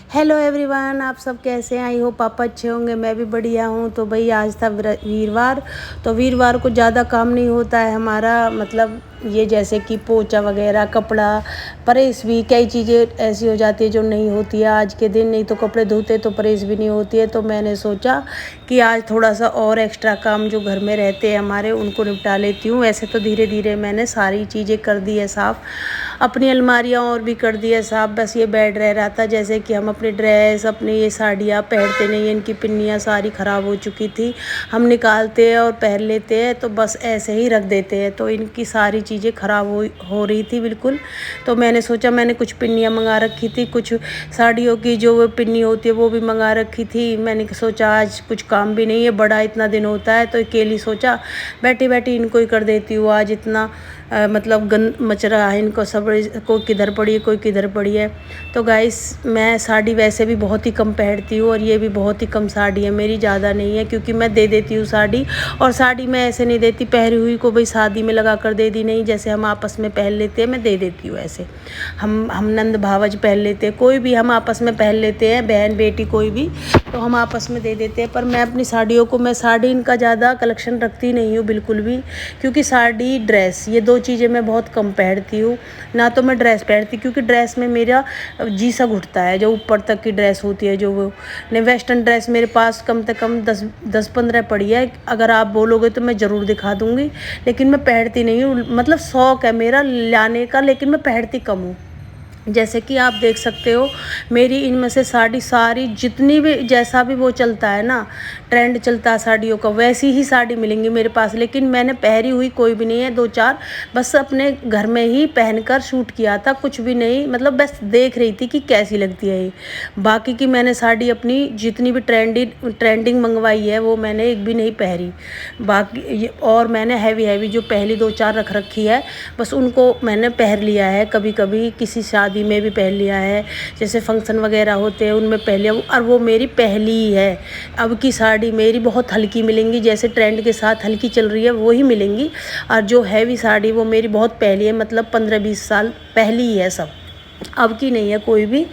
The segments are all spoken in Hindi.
हेलो एवरीवन, आप सब कैसे हैं? आई होप आप अच्छे होंगे। मैं भी बढ़िया हूँ। तो भाई आज था वीरवार। तो वीरवार को ज़्यादा काम नहीं होता है हमारा, मतलब ये जैसे कि पोछा वगैरह, कपड़ा प्रेस भी, कई चीज़ें ऐसी हो जाती है जो नहीं होती है आज के दिन। नहीं तो कपड़े धोते तो प्रेस भी नहीं होती है। तो मैंने सोचा कि आज थोड़ा सा और एक्स्ट्रा काम जो घर में रहते हैं हमारे, उनको निपटा लेती हूँ। वैसे तो धीरे धीरे मैंने सारी चीज़ें कर दी है साफ़, अपनी अलमारियाँ और भी कर दी है साफ़। बस ये बेड रह रहा था, जैसे कि हम अपनी ड्रेस, अपनी ये साड़ियाँ पहनते नहीं हैं, इनकी पिन्नियाँ सारी ख़राब हो चुकी थी। हम निकालते हैं और पहन लेते हैं, तो बस ऐसे ही रख देते हैं। तो इनकी सारी चीज़ें ख़राब हो रही थी बिल्कुल। तो मैंने सोचा, मैंने कुछ पिन्नियाँ मंगा रखी थी, कुछ साड़ियों की जो पिन्नी होती है वो भी मंगा रखी थी। मैंने सोचा आज कुछ काम भी नहीं है, बड़ा इतना दिन होता है, तो अकेली सोचा बैठी बैठी इनको ही कर देती हूँ। आज इतना मतलब गंद मच रहा है इनको सब, कोई किधर पड़ी है कोई किधर पड़ी है। तो गाइस, मैं साड़ी वैसे भी बहुत ही कम पहनती हूँ, और ये भी बहुत ही कम साड़ी है मेरी, ज़्यादा नहीं है, क्योंकि मैं दे देती हूँ साड़ी। और साड़ी मैं ऐसे नहीं देती पहनी हुई को, भाई शादी में लगा कर दे दी, नहीं, जैसे हम आपस में पहन लेते हैं मैं दे देती हूँ। ऐसे हम नंद भावज पहन लेते हैं, कोई भी हम आपस में पहन लेते हैं, बहन बेटी कोई भी, तो हम आपस में दे देते हैं। पर मैं अपनी साड़ियों को, मैं साड़ी इनका ज़्यादा कलेक्शन रखती नहीं हूँ बिल्कुल भी, क्योंकि साड़ी ड्रेस ये दो चीज़ें मैं बहुत कम पहनती हूँ। ना तो मैं ड्रेस पहनती, क्योंकि ड्रेस में मेरा जी सा घुटता है, जो ऊपर तक की ड्रेस होती है, जो वो नहीं, वेस्टर्न ड्रेस मेरे पास कम से कम 10-15 पड़ी है। अगर आप बोलोगे तो मैं ज़रूर दिखा दूँगी, लेकिन मैं पहनती नहीं हूँ। मतलब शौक़ है मेरा लाने का, लेकिन मैं पहनती कम हूँ। जैसे कि आप देख सकते हो, मेरी इनमें से साड़ी सारी जितनी भी, जैसा भी वो चलता है ना, ट्रेंड चलता है साड़ियों का, वैसी ही साड़ी मिलेंगी मेरे पास। लेकिन मैंने पहनी हुई कोई भी नहीं है, 2-4 बस अपने घर में ही पहनकर शूट किया था, कुछ भी नहीं, मतलब बस देख रही थी कि कैसी लगती है ये। बाकी की मैंने साड़ी अपनी जितनी भी ट्रेंडिंग मंगवाई है वो मैंने एक भी नहीं पहनी। बाकी और मैंने हैवी जो पहली 2-4 रख रखी है, बस उनको मैंने पहन लिया है। कभी कभी किसी शादी में भी पहन लिया है, जैसे फंक्शन वगैरह होते हैं उनमें पहन लिया, और वो मेरी पहली ही है। अब की साड़ी मेरी बहुत हल्की मिलेंगी, जैसे ट्रेंड के साथ हल्की चल रही है वो ही मिलेंगी। और जो हैवी साड़ी वो मेरी बहुत पहली है, मतलब 15-20 साल पहली ही है सब, अब की नहीं है कोई भी।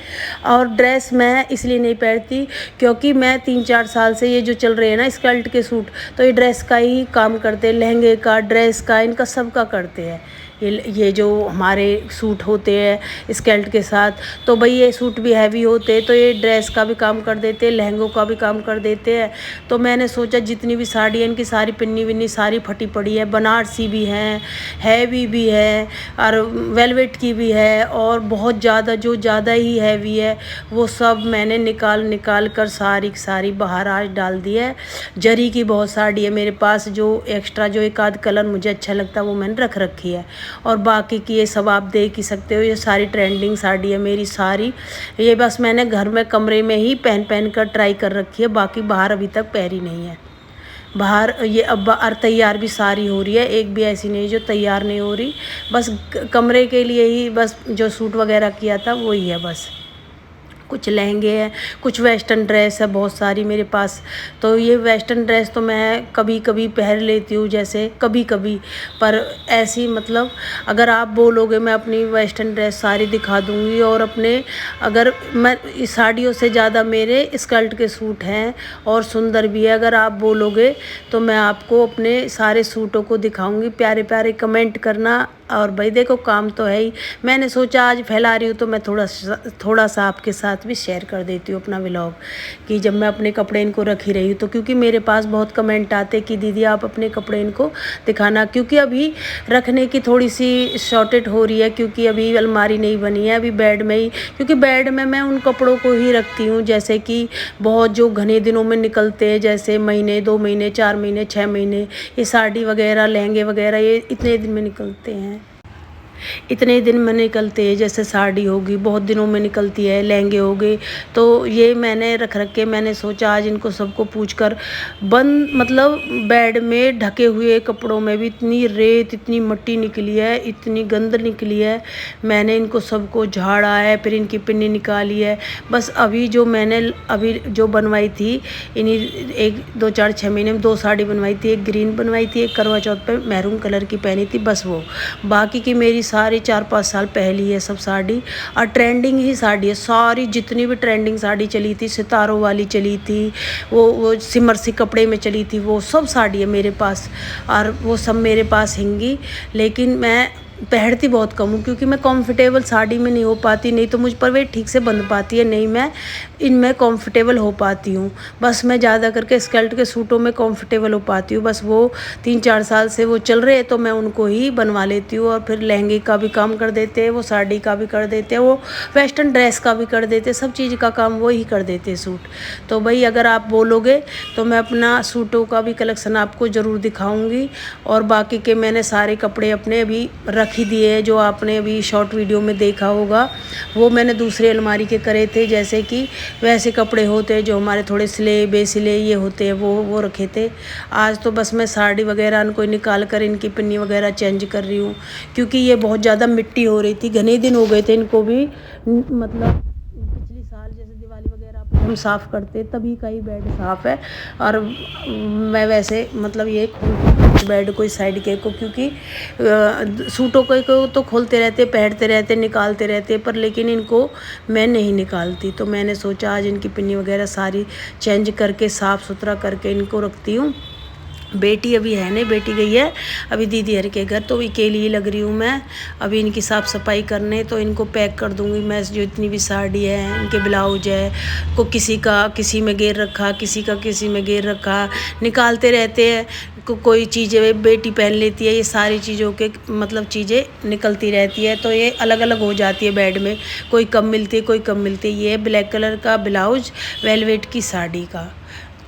और ड्रेस मैं इसलिए नहीं पहनती, क्योंकि मैं 3-4 साल से ये जो चल रहे हैं ना स्कर्ट के सूट, तो ये ड्रेस का ही काम करते हैं, लहंगे का, ड्रेस का, इनका सब का करते हैं। ये जो हमारे सूट होते हैं स्कर्ट के साथ, तो भाई ये सूट भी हैवी होते हैं, तो ये ड्रेस का भी काम कर देते हैं, लहंगों का भी काम कर देते हैं। तो मैंने सोचा जितनी भी साड़ी है इनकी सारी पिन्नी विन्नी सारी फटी पड़ी है, बनारसी भी हैं, हैवी भी है, और वेलवेट की भी है, और बहुत ज़्यादा जो ज़्यादा ही हैवी है वो सब मैंने निकाल कर सारी सारी बाहर आज डाल दी है। जरी की बहुत साड़ी है मेरे पास, जो एक्स्ट्रा जो एक आध कलर मुझे अच्छा लगता है वो मैंने रख रखी है। और बाकी की ये सब आप देख ही सकते हो, ये सारी ट्रेंडिंग साड़ी है मेरी सारी। ये बस मैंने घर में कमरे में ही पहन कर ट्राई कर रखी है, बाकी बाहर अभी तक पहनी नहीं है। बाहर ये अब तैयार भी सारी हो रही है, एक भी ऐसी नहीं जो तैयार नहीं हो रही। बस कमरे के लिए ही बस जो सूट वगैरह किया था वही है बस। कुछ लहंगे हैं, कुछ वेस्टर्न ड्रेस है बहुत सारी मेरे पास। तो ये वेस्टर्न ड्रेस तो मैं कभी कभी पहन लेती हूँ, जैसे कभी कभी, पर ऐसी मतलब अगर आप बोलोगे मैं अपनी वेस्टर्न ड्रेस सारी दिखा दूँगी। और अपने अगर मैं साड़ियों से ज़्यादा मेरे स्कर्ट के सूट हैं, और सुंदर भी है। अगर आप बोलोगे तो मैं आपको अपने सारे सूटों को दिखाऊंगी, प्यारे प्यारे कमेंट करना। और भाई देखो, काम तो है ही, मैंने सोचा आज फैला रही हूँ तो मैं थोड़ा सा आपके साथ भी शेयर कर देती हूँ अपना व्लॉग, कि जब मैं अपने कपड़े इनको रख ही रही हूँ तो। क्योंकि मेरे पास बहुत कमेंट आते कि दीदी आप अपने कपड़े इनको दिखाना, क्योंकि अभी रखने की थोड़ी सी शॉर्टेज हो रही है, क्योंकि अभी अलमारी नहीं बनी है, अभी बेड में ही, क्योंकि बेड में मैं उन कपड़ों को ही रखती हूँ जैसे कि बहुत जो घने दिनों में निकलते हैं, जैसे महीने 2 महीने 4 महीने 6 महीने, ये साड़ी वगैरह लहंगे वगैरह ये इतने दिन में निकलते हैं, इतने दिन में निकलते हैं। जैसे साड़ी होगी बहुत दिनों में निकलती है, लहंगे हो गए, तो ये मैंने रख के मैंने सोचा आज इनको सबको पूछकर बंद, मतलब बेड में ढके हुए कपड़ों में भी इतनी रेत इतनी मिट्टी निकली है, इतनी गंद निकली है। मैंने इनको सबको झाड़ा है, फिर इनकी पिन्नी निकाली है। बस अभी जो मैंने अभी जो बनवाई थी इन्हीं 1-2-4-6 महीने में 2 साड़ी बनवाई थी, एक ग्रीन बनवाई थी, एक करवा चौथ पे मैरून कलर की पहनी थी, बस वो। बाकी की मेरी सारी 4-5 साल पहली है सब साड़ी, और ट्रेंडिंग ही साड़ी है सारी। जितनी भी ट्रेंडिंग साड़ी चली थी, सितारों वाली चली थी, वो सिमर सी कपड़े में चली थी, वो सब साड़ी है मेरे पास, और वो सब मेरे पास हैंगी। लेकिन मैं पहनती बहुत कम हूँ, क्योंकि मैं कंफर्टेबल साड़ी में नहीं हो पाती, नहीं तो मुझ पर वे ठीक से बंध पाती है, नहीं मैं इनमें कंफर्टेबल हो पाती हूँ। बस मैं ज़्यादा करके स्कर्ट के सूटों में कंफर्टेबल हो पाती हूँ। बस वो 3-4 साल से वो चल रहे हैं, तो मैं उनको ही बनवा लेती हूँ। और फिर लहंगे का भी काम कर देते हैं वो, साड़ी का भी कर देते हैं वो, वेस्टर्न ड्रेस का भी कर देते, सब चीज़ का काम वो ही कर देते सूट। तो भाई अगर आप बोलोगे तो मैं अपना सूटों का भी कलेक्शन आपको ज़रूर दिखाऊँगी। और बाकी के मैंने सारे कपड़े अपने अभी रख ही दिए हैं, जो आपने अभी शॉर्ट वीडियो में देखा होगा, वो मैंने दूसरी अलमारी के करे थे। जैसे कि वैसे कपड़े होते हैं जो हमारे थोड़े सिले बेसिले ये होते हैं, वो रखे थे। आज तो बस मैं साड़ी वगैरह इनको निकाल कर इनकी पिन्नी वगैरह चेंज कर रही हूँ, क्योंकि ये बहुत ज़्यादा मिट्टी हो रही थी, घने दिन हो गए थे इनको भी। मतलब पिछली साल जैसे दिवाली वगैरह पे हम साफ़ करते तभी का ही बेड साफ़ है। और मैं वैसे मतलब ये बेड को इस साइड के को, क्योंकि सूटों को तो खोलते रहते, पहनते रहते, निकालते रहते, पर लेकिन इनको मैं नहीं निकालती। तो मैंने सोचा आज इनकी पिन्नी वगैरह सारी चेंज करके साफ़ सुथरा करके इनको रखती हूँ। बेटी अभी है नहीं, बेटी गई है अभी दीदी हर के घर, तो अकेली ही लग रही हूँ मैं अभी इनकी साफ़ सफाई करने। तो इनको पैक कर दूँगी मैं, जो इतनी भी साड़ी है, इनके ब्लाउज है, को किसी का किसी में घेर रखा, किसी का किसी में घेर रखा, निकालते रहते हैं। कोई चीज़ें बेटी पहन लेती है, ये सारी चीज़ों के मतलब चीज़ें निकलती रहती है, तो ये अलग अलग हो जाती है बेड में, कोई कम मिलती है कोई कम मिलती है। ये ब्लैक कलर का ब्लाउज वेलवेट की साड़ी का,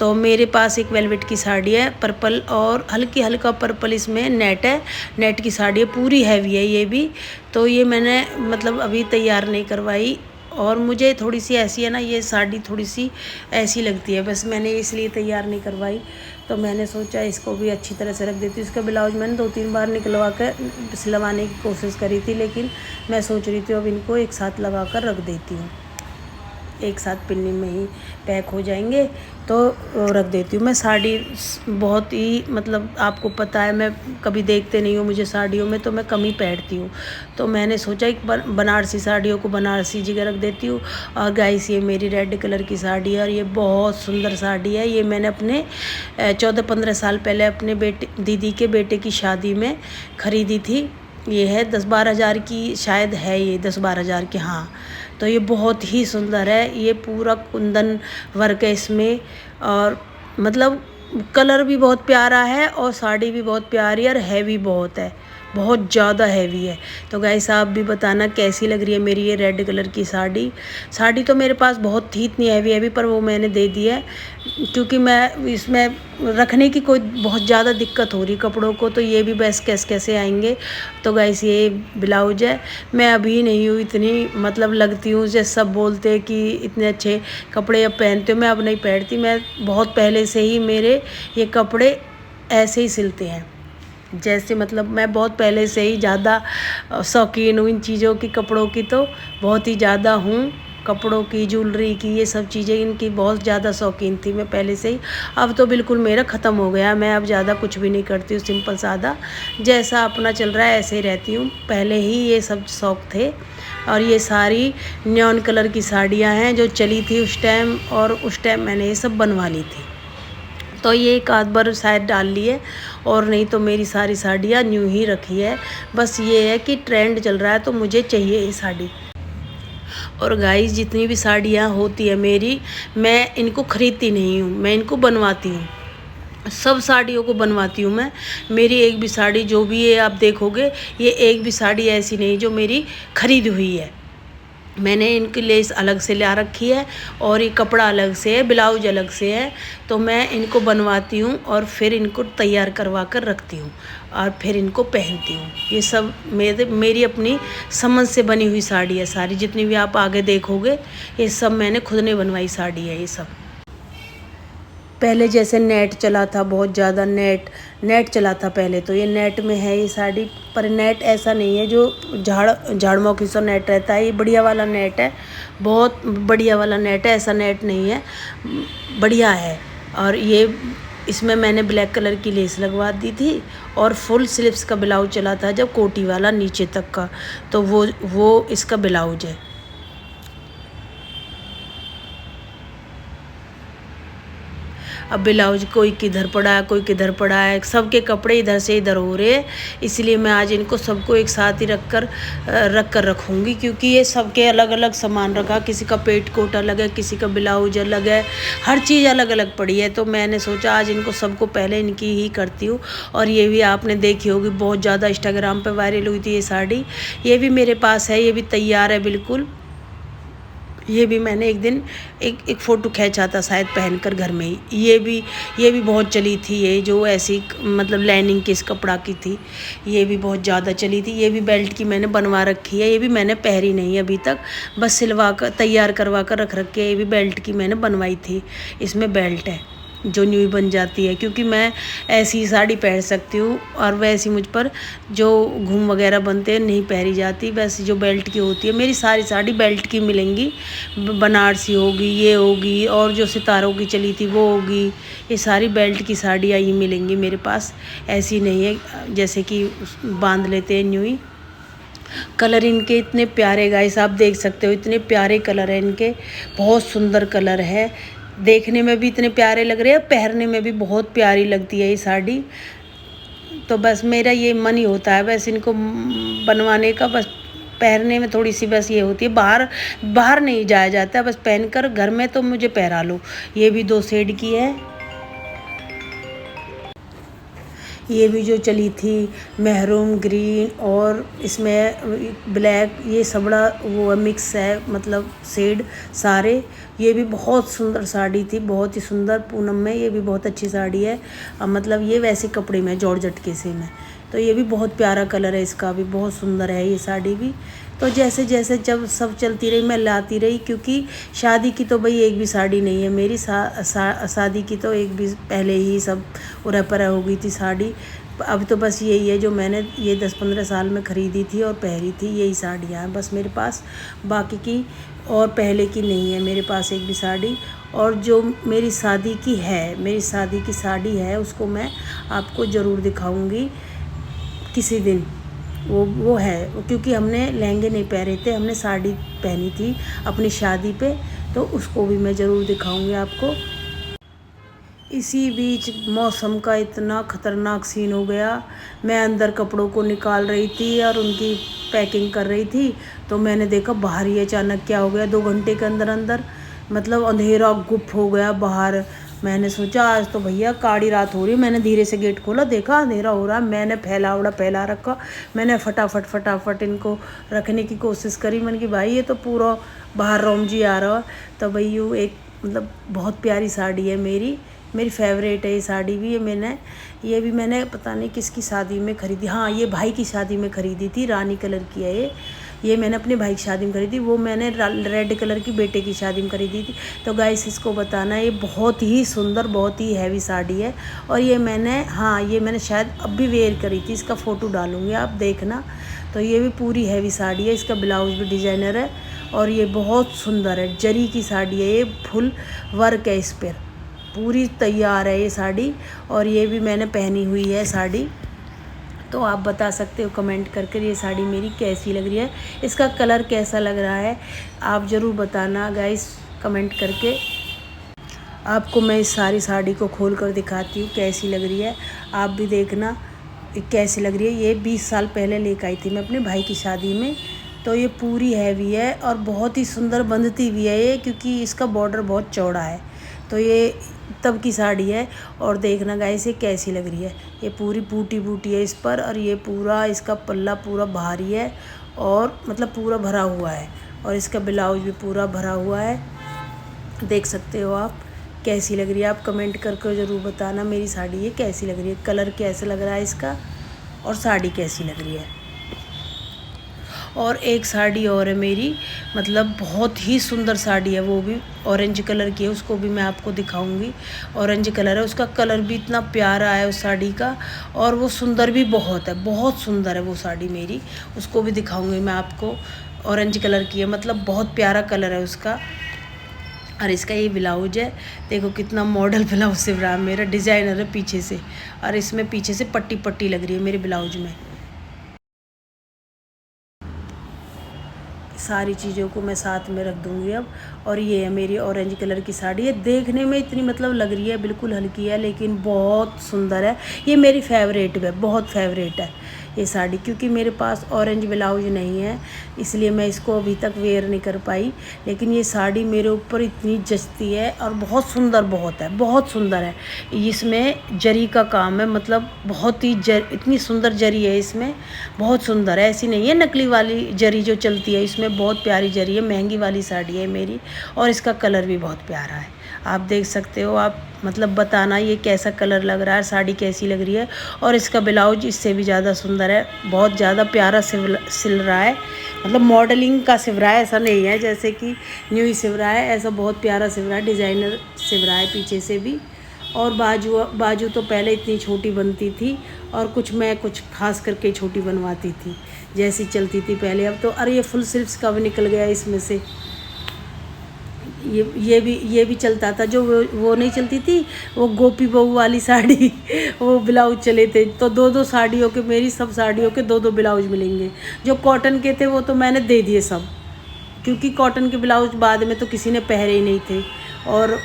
तो मेरे पास एक वेलवेट की साड़ी है पर्पल, और हल्का पर्पल इसमें नेट है, नेट की साड़ी है, पूरी हैवी है ये भी। तो ये मैंने मतलब अभी तैयार नहीं करवाई, और मुझे थोड़ी सी ऐसी है ना ये साड़ी, थोड़ी सी ऐसी लगती है, बस मैंने इसलिए तैयार नहीं करवाई। तो मैंने सोचा इसको भी अच्छी तरह से रख देती हूँ। इसका ब्लाउज मैंने 2-3 बार निकलवा कर सिलवाने की कोशिश करी थी, लेकिन मैं सोच रही थी अब इनको एक साथ लगा कर रख देती हूँ, एक साथ पिन्नी में ही पैक हो जाएंगे, तो रख देती हूँ। मैं साड़ी बहुत ही मतलब आपको पता है मैं कभी देखते नहीं हूँ मुझे साड़ियों में, तो मैं कम ही पहनती हूँ। तो मैंने सोचा एक बनारसी साड़ियों को बनारसी जगह रख देती हूँ। और गाइस ये मेरी रेड कलर की साड़ी है, और ये बहुत सुंदर साड़ी है। ये मैंने अपने 14-15 साल पहले अपने दीदी के बेटे की शादी में ख़रीदी थी। ये है 10-12 हज़ार की शायद है, ये 10-12 हज़ार की, हाँ। तो ये बहुत ही सुंदर है, ये पूरा कुंदन वर्क है इसमें, और मतलब कलर भी बहुत प्यारा है, और साड़ी भी बहुत प्यारी है, और हैवी बहुत है, बहुत ज़्यादा हैवी है। तो गाइस आप भी बताना कैसी लग रही है मेरी ये रेड कलर की साड़ी तो मेरे पास बहुत थी इतनी हैवी, पर वो मैंने दे दी है, क्योंकि मैं इसमें रखने की कोई बहुत ज़्यादा दिक्कत हो रही कपड़ों को, तो ये भी बस कैसे आएंगे। तो गाइस ये ब्लाउज है, मैं अभी नहीं हूँ इतनी मतलब लगती हूँ जैसे सब बोलते हैं कि इतने अच्छे कपड़े अब पहनते हो, मैं अब नहीं पहनती। मैं बहुत पहले से ही मेरे ये कपड़े ऐसे ही सिलते हैं, जैसे मतलब मैं बहुत पहले से ही ज़्यादा शौकीन हूँ इन चीज़ों की, कपड़ों की तो बहुत ही ज़्यादा हूँ, कपड़ों की, ज्वेलरी की, ये सब चीज़ें इनकी बहुत ज़्यादा शौकीन थी मैं पहले से ही। अब तो बिल्कुल मेरा ख़त्म हो गया, मैं अब ज़्यादा कुछ भी नहीं करती हूँ, सिंपल सादा जैसा अपना चल रहा है ऐसे ही रहती हूँ। पहले ही ये सब शौक़ थे। और ये सारी न्योन कलर की साड़ियाँ हैं जो चली थी उस टाइम, और उस टाइम मैंने ये सब बनवा ली थी, तो ये एक आध बार शायद डाल ली है, और नहीं तो मेरी सारी साड़ियाँ न्यू ही रखी है। बस ये है कि ट्रेंड चल रहा है तो मुझे चाहिए ये साड़ी। और गाइस जितनी भी साड़ियाँ होती है मेरी, मैं इनको ख़रीदती नहीं हूँ, मैं इनको बनवाती हूँ, सब साड़ियों को बनवाती हूँ मैं। मेरी एक भी साड़ी जो भी है आप देखोगे, ये एक भी साड़ी ऐसी नहीं जो मेरी ख़रीदी हुई है। मैंने इनकी लेस अलग से ला रखी है, और ये कपड़ा अलग से है, ब्लाउज अलग से है, तो मैं इनको बनवाती हूँ और फिर इनको तैयार करवा कर रखती हूँ, और फिर इनको पहनती हूँ। ये सब मेरी अपनी समझ से बनी हुई साड़ी है सारी, जितनी भी आप आगे देखोगे ये सब मैंने खुद ने बनवाई साड़ी है ये सब। पहले जैसे नेट चला था, बहुत ज़्यादा नेट चला था पहले, तो ये नेट में है ये साड़ी, पर नेट ऐसा नहीं है जो झाड़मोखी सा नेट रहता है, ये बढ़िया वाला नेट है, बहुत बढ़िया वाला नेट है, ऐसा नेट नहीं है, बढ़िया है। और ये इसमें मैंने ब्लैक कलर की लेस लगवा दी थी और फुल स्लीव्स का ब्लाउज चला था जब कोटी वाला नीचे तक का, तो वो इसका ब्लाउज है। अब ब्लाउज कोई किधर पड़ा है, कोई किधर पड़ा है, सबके कपड़े इधर से इधर हो रहे हैं, इसलिए मैं आज इनको सबको एक साथ ही रख कर रखूँगी, क्योंकि ये सबके अलग अलग सामान रखा, किसी का पेट कोट अलग है, किसी का ब्लाउज अलग है, हर चीज़ अलग अलग पड़ी है। तो मैंने सोचा आज इनको सबको पहले इनकी ही करती हूँ। और ये भी आपने देखी होगी, बहुत ज़्यादा इंस्टाग्राम पर वायरल हुई थी ये साड़ी, ये भी मेरे पास है, ये भी तैयार है बिल्कुल। ये भी मैंने एक दिन एक फ़ोटो खींचा था शायद पहनकर घर में ही। ये भी बहुत चली थी, ये जो ऐसी मतलब लाइनिंग के इस कपड़ा की थी, ये भी बहुत ज़्यादा चली थी। ये भी बेल्ट की मैंने बनवा रखी है, ये भी मैंने पहनी नहीं है अभी तक, बस सिलवा कर तैयार करवा कर रख रखी है। ये भी बेल्ट की मैंने बनवाई थी, इसमें बेल्ट है जो न्यू बन जाती है, क्योंकि मैं ऐसी साड़ी पहन सकती हूँ और वैसी मुझ पर जो घूम वगैरह बनते हैं नहीं पहनी जाती, वैसी जो बेल्ट की होती है। मेरी सारी साड़ी बेल्ट की मिलेंगी, बनारसी होगी, ये होगी, और जो सितारों की चली थी वो होगी, ये सारी बेल्ट की साड़ियाँ ही मिलेंगी मेरे पास। ऐसी नहीं है जैसे कि बांध लेते हैं न्यू ही। कलर इनके इतने प्यारे गाइस, आप देख सकते हो, इतने प्यारे कलर है इनके, बहुत सुंदर कलर है, देखने में भी इतने प्यारे लग रहे हैं, पहनने में भी बहुत प्यारी लगती है ये साड़ी। तो बस मेरा ये मन ही होता है बस इनको बनवाने का, बस पहनने में थोड़ी सी बस ये होती है, बाहर नहीं जाया जाता, बस पहनकर घर में तो मुझे पहरा लो। ये भी 2 शेड की है। ये भी जो चली थी महरून ग्रीन और इसमें ब्लैक, ये सबड़ा वो मिक्स है, मतलब शेड सारे। ये भी बहुत सुंदर साड़ी थी, बहुत ही सुंदर, पूनम में। ये भी बहुत अच्छी साड़ी है, मतलब ये वैसे कपड़े में जॉर्जेट के से में, तो ये भी बहुत प्यारा कलर है, इसका भी बहुत सुंदर है ये साड़ी भी। तो जैसे जैसे जब सब चलती रही मैं लाती रही, क्योंकि शादी की तो भाई एक भी साड़ी नहीं है मेरी, शादी की तो एक भी पहले ही सब उरा परा हो गई थी साड़ी। अब तो बस यही है जो मैंने ये 10-15 साल में ख़रीदी थी और पहनी थी, यही साड़ियाँ हैं बस मेरे पास, बाकी की और पहले की नहीं है मेरे पास एक भी साड़ी। और जो मेरी शादी की है, मेरी शादी की साड़ी है, उसको मैं आपको ज़रूर दिखाऊंगी किसी दिन। वो है, क्योंकि हमने लहंगे नहीं पहने थे, हमने साड़ी पहनी थी अपनी शादी पे, तो उसको भी मैं ज़रूर दिखाऊंगी आपको। इसी बीच मौसम का इतना ख़तरनाक सीन हो गया, मैं अंदर कपड़ों को निकाल रही थी और उनकी पैकिंग कर रही थी, तो मैंने देखा बाहर ही अचानक क्या हो गया, 2 घंटे के अंदर अंदर मतलब अंधेरा गुप हो गया बाहर। मैंने सोचा आज तो भैया काड़ी रात हो रही, मैंने धीरे से गेट खोला, देखा अंधेरा हो रहा, मैंने फैला रखा, मैंने फटाफट इनको रखने की कोशिश करी। मैंने कि भाई ये तो पूरा बाहर रोम जी आ रहा है। तो भाई यूँ एक मतलब बहुत प्यारी साड़ी है मेरी फेवरेट है ये साड़ी भी। ये भी मैंने पता नहीं किसकी शादी में ख़रीदी, हाँ ये भाई की शादी में ख़रीदी थी, रानी कलर की है ये मैंने अपने भाई की शादी में खरीदी, वो मैंने रेड कलर की बेटे की शादी में खरीदी थी। तो गाइस इसको बताना, ये बहुत ही सुंदर, बहुत ही हैवी साड़ी है। और ये मैंने शायद अब भी वेयर करी थी, इसका फ़ोटो डालूँगी आप देखना। तो ये भी पूरी हैवी साड़ी है, इसका ब्लाउज भी डिज़ाइनर है और ये बहुत सुंदर है, जरी की साड़ी है, ये फुल वर्क है इस पर, पूरी तैयार है ये साड़ी। और ये भी मैंने पहनी हुई है साड़ी, तो आप बता सकते हो कमेंट करके ये साड़ी मेरी कैसी लग रही है, इसका कलर कैसा लग रहा है, आप ज़रूर बताना गाइस कमेंट करके। आपको मैं इस सारी साड़ी को खोल कर दिखाती हूँ कैसी लग रही है, आप भी देखना कैसी लग रही है। ये 20 साल पहले लेकर आई थी मैं अपने भाई की शादी में। तो ये पूरी हैवी है और बहुत ही सुंदर बंधती भी है ये, क्योंकि इसका बॉर्डर बहुत चौड़ा है। तो ये तब की साड़ी है और देखना गाइस ये कैसी लग रही है। ये पूरी बूटी है इस पर, और ये पूरा इसका पल्ला पूरा भारी है और मतलब पूरा भरा हुआ है, और इसका ब्लाउज भी पूरा भरा हुआ है। देख सकते हो आप कैसी लग रही है, आप कमेंट करके ज़रूर बताना मेरी साड़ी ये कैसी लग रही है, कलर कैसा लग रहा है इसका और साड़ी कैसी लग रही है। और एक साड़ी और है मेरी, मतलब बहुत ही सुंदर साड़ी है, वो भी ऑरेंज कलर की है, उसको भी मैं आपको दिखाऊंगी। ऑरेंज कलर है, उसका कलर भी इतना प्यारा है उस साड़ी का, और वो सुंदर भी बहुत है, बहुत सुंदर है वो साड़ी मेरी, उसको भी दिखाऊंगी मैं आपको। ऑरेंज कलर की है, मतलब बहुत प्यारा कलर है उसका। और इसका ये ब्लाउज है, देखो कितना मॉडल ब्लाउज सिल रहा है, मेरा डिज़ाइनर है पीछे से, और इसमें पीछे से पट्टी पट्टी लग रही है मेरे ब्लाउज में। सारी चीज़ों को मैं साथ में रख दूँगी अब। और ये है मेरी ऑरेंज कलर की साड़ी है, देखने में इतनी मतलब लग रही है बिल्कुल हल्की है, लेकिन बहुत सुंदर है। ये मेरी फेवरेट है, बहुत फेवरेट है ये साड़ी, क्योंकि मेरे पास ऑरेंज ब्लाउज नहीं है, इसलिए मैं इसको अभी तक वेयर नहीं कर पाई। लेकिन ये साड़ी मेरे ऊपर इतनी जचती है और बहुत सुंदर, बहुत सुंदर है। इसमें जरी का काम है, मतलब बहुत ही इतनी सुंदर जरी है इसमें, बहुत सुंदर है। ऐसी नहीं है नकली वाली जरी जो चलती है, इसमें बहुत प्यारी जरी है, महंगी वाली साड़ी है मेरी। और इसका कलर भी बहुत प्यारा है, आप देख सकते हो। आप मतलब बताना ये कैसा कलर लग रहा है, साड़ी कैसी लग रही है। और इसका ब्लाउज इससे भी ज़्यादा सुंदर है, बहुत ज़्यादा प्यारा सिल रहा है, मतलब मॉडलिंग का सिल रहा है, ऐसा नहीं है जैसे कि न्यू ही सिल रहा है, ऐसा बहुत प्यारा सिल रहा है, डिज़ाइनर सिल रहा है पीछे से भी। और बाजू तो पहले इतनी छोटी बनती थी, और कुछ खास करके छोटी बनवाती थी जैसी चलती थी पहले। अब तो अरे ये फुल स्लीव्स का भी निकल गया इसमें से। ये भी चलता था, जो वो नहीं चलती थी, वो गोपी बहू वाली साड़ी वो ब्लाउज चले थे, तो दो साड़ियों के, मेरी सब साड़ियों के दो ब्लाउज मिलेंगे। जो कॉटन के थे वो तो मैंने दे दिए सब, क्योंकि कॉटन के ब्लाउज बाद में तो किसी ने पहने ही नहीं थे। और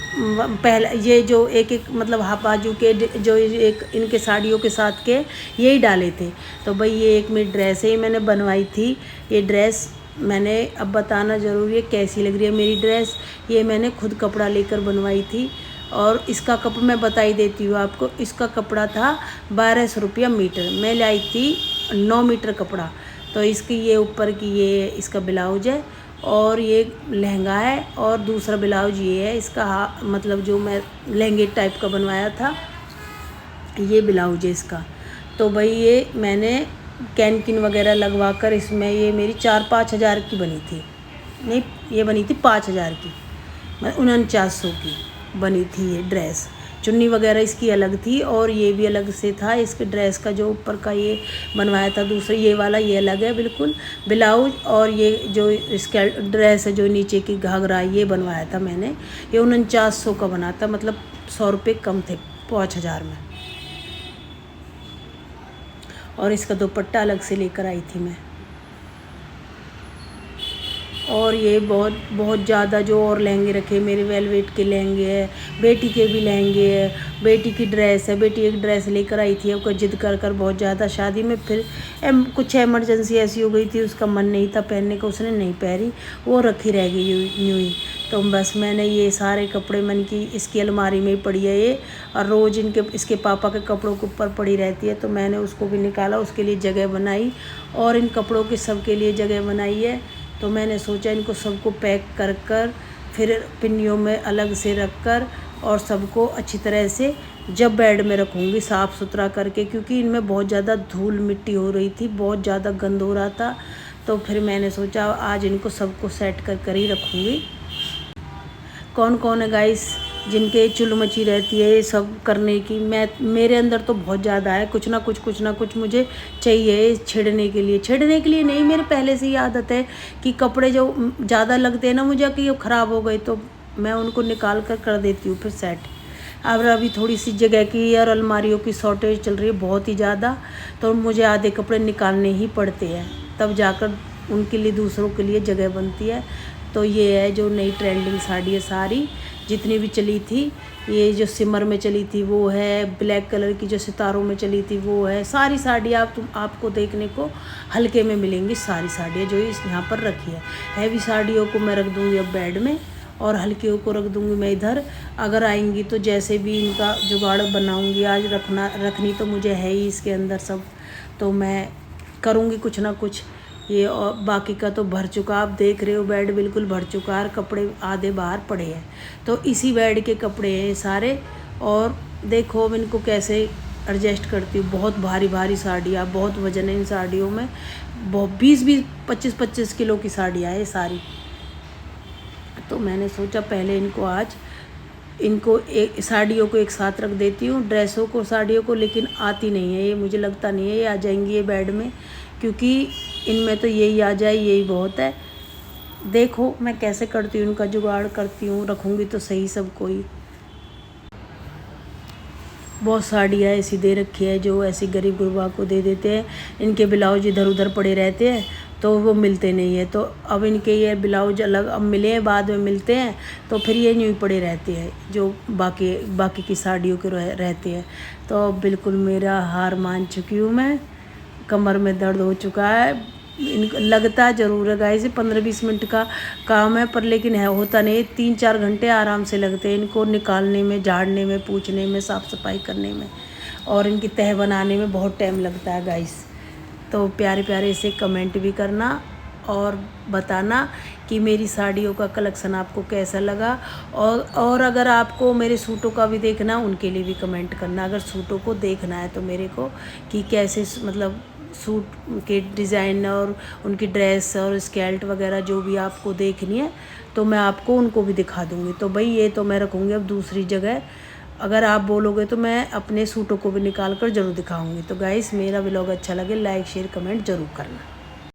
पहले ये जो एक मतलब हाफ बाजू के जो एक इनके साड़ियों के साथ के यही डाले थे। तो भाई ये एक मेरी ड्रेस है, ये मैंने बनवाई थी। ये ड्रेस मैंने, अब बताना ज़रूरी है कैसी लग रही है मेरी ड्रेस, ये मैंने खुद कपड़ा लेकर बनवाई थी। और इसका कपड़ा मैं बता ही देती हूँ आपको, इसका कपड़ा था 1200 रुपया मीटर, मैं लाई थी 9 मीटर कपड़ा। तो इसकी ये ऊपर की ये इसका ब्लाउज है, और ये लहंगा है, और दूसरा ब्लाउज ये है इसका, मतलब जो मैं लहंगे टाइप का बनवाया था, ये ब्लाउज है इसका। तो भाई ये मैंने कैनकिन वगैरह लगवा कर इसमें, ये मेरी 4-5 हज़ार की बनी थी, नहीं ये बनी थी 5 हज़ार की, मैं 4900 की बनी थी ये ड्रेस। चुन्नी वगैरह इसकी अलग थी, और ये भी अलग से था। इसके ड्रेस का जो ऊपर का ये बनवाया था दूसरा, ये वाला ये अलग है बिल्कुल ब्लाउज। और ये जो इसका ड्रेस है जो नीचे की घाघरा, ये बनवाया था मैंने, ये 4900 का बना था, मतलब 100 रुपये कम थे 5 हज़ार में। और इसका दुपट्टा अलग से लेकर आई थी मैं। और ये बहुत ज़्यादा जो और लहंगे रखे, मेरे वेलवेट के लहंगे हैं, बेटी के भी लहंगे हैं, बेटी की ड्रेस है, बेटी एक ड्रेस लेकर आई थी, उसको जिद कर बहुत ज़्यादा शादी में, फिर कुछ इमरजेंसी ऐसी हो गई थी, उसका मन नहीं था पहनने का, उसने नहीं पहनी, वो रखी रह गई यूँ ही। तो बस मैंने ये सारे कपड़े, मन की इसकी अलमारी में ही पड़ी है ये, और रोज़ इसके पापा के कपड़ों के ऊपर पड़ी रहती है, तो मैंने उसको भी निकाला, उसके लिए जगह बनाई, और इन कपड़ों की सबके लिए जगह बनाई है। तो मैंने सोचा इनको सबको पैक कर फिर पिन्नियों में अलग से रख कर, और सबको अच्छी तरह से जब बेड में रखूँगी साफ़ सुथरा करके, क्योंकि इनमें बहुत ज़्यादा धूल मिट्टी हो रही थी, बहुत ज़्यादा गंद हो रहा था। तो फिर मैंने सोचा आज इनको सबको सेट कर ही रखूँगी। कौन कौन है गाइस जिनके चुल मची रहती है ये सब करने की, मेरे अंदर तो बहुत ज़्यादा है, कुछ ना कुछ मुझे चाहिए छेड़ने के लिए नहीं, मेरे पहले से ही आदत है कि कपड़े जो ज़्यादा लगते हैं ना मुझे, कि वो ख़राब हो गए तो मैं उनको निकाल कर देती हूँ फिर सेट। अब अभी थोड़ी सी जगह की और अलमारियों की शॉर्टेज चल रही है बहुत ही ज़्यादा, तो मुझे आधे कपड़े निकालने ही पड़ते हैं, तब जाकर उनके लिए दूसरों के लिए जगह बनती है। तो ये है जो नई ट्रेंडिंग साड़ी है, सारी जितनी भी चली थी, ये जो सिमर में चली थी वो है, ब्लैक कलर की जो सितारों में चली थी वो है, सारी साड़ी आपको देखने को हल्के में मिलेंगी, सारी साड़ियाँ जो इस यहाँ पर रखी है। हैवी साड़ियों को मैं रख दूँगी अब बेड में, और हल्कियों को रख दूँगी मैं इधर। अगर आएंगी तो जैसे भी इनका जुगाड़ बनाऊँगी, आज रखनी तो मुझे है ही इसके अंदर सब, तो मैं करूँगी कुछ ना कुछ ये। और बाकी का तो भर चुका, आप देख रहे हो बेड बिल्कुल भर चुका है, कपड़े आधे बाहर पड़े हैं, तो इसी बेड के कपड़े हैं सारे। और देखो अब इनको कैसे एडजस्ट करती हूँ, बहुत भारी भारी साड़ियाँ, बहुत वजन है इन साड़ियों में, बहुत 20-20, 25-25 किलो की साड़ियाँ हैं सारी। तो मैंने सोचा पहले इनको साड़ियों को एक साथ रख देती हूँ, ड्रेसों को साड़ियों को, लेकिन आती नहीं है ये, मुझे लगता नहीं है ये आ जाएंगी ये बेड में, क्योंकि इनमें तो यही आ जाए यही बहुत है। देखो मैं कैसे करती हूँ, उनका जुगाड़ करती हूँ, रखूँगी तो सही सब कोई। बहुत साड़ियाँ ऐसी दे रखी है जो ऐसी गरीब गुरबा को दे देते हैं। इनके ब्लाउज इधर उधर पड़े रहते हैं तो वो मिलते नहीं है, तो अब इनके ये ब्लाउज अलग अब मिले हैं, बाद में मिलते हैं, तो फिर ये यूँ ही पड़े रहते हैं जो बाकी की साड़ियों के रहते हैं। तो बिल्कुल मेरा हार मान चुकी हूँ मैं, कमर में दर्द हो चुका है। लगता ज़रूर है गाइस 15-20 मिनट का काम है, पर लेकिन है होता नहीं, 3-4 घंटे आराम से लगते हैं इनको निकालने में, झाड़ने में, पोंछने में, साफ़ सफाई करने में, और इनकी तह बनाने में बहुत टाइम लगता है गाइस। तो प्यारे प्यारे से कमेंट भी करना और बताना कि मेरी साड़ियों का कलेक्शन आपको कैसा लगा, और अगर आपको मेरे सूटों का भी देखना, उनके लिए भी कमेंट करना। अगर सूटों को देखना है तो मेरे को कि कैसे मतलब सूट के डिज़ाइन और उनकी ड्रेस और स्केल्ट वगैरह जो भी आपको देखनी है तो मैं आपको उनको भी दिखा दूँगी। तो भाई ये तो मैं रखूँगी अब दूसरी जगह, अगर आप बोलोगे तो मैं अपने सूटों को भी निकाल कर ज़रूर दिखाऊँगी। तो गाइस मेरा व्लॉग अच्छा लगे लाइक शेयर कमेंट ज़रूर करना।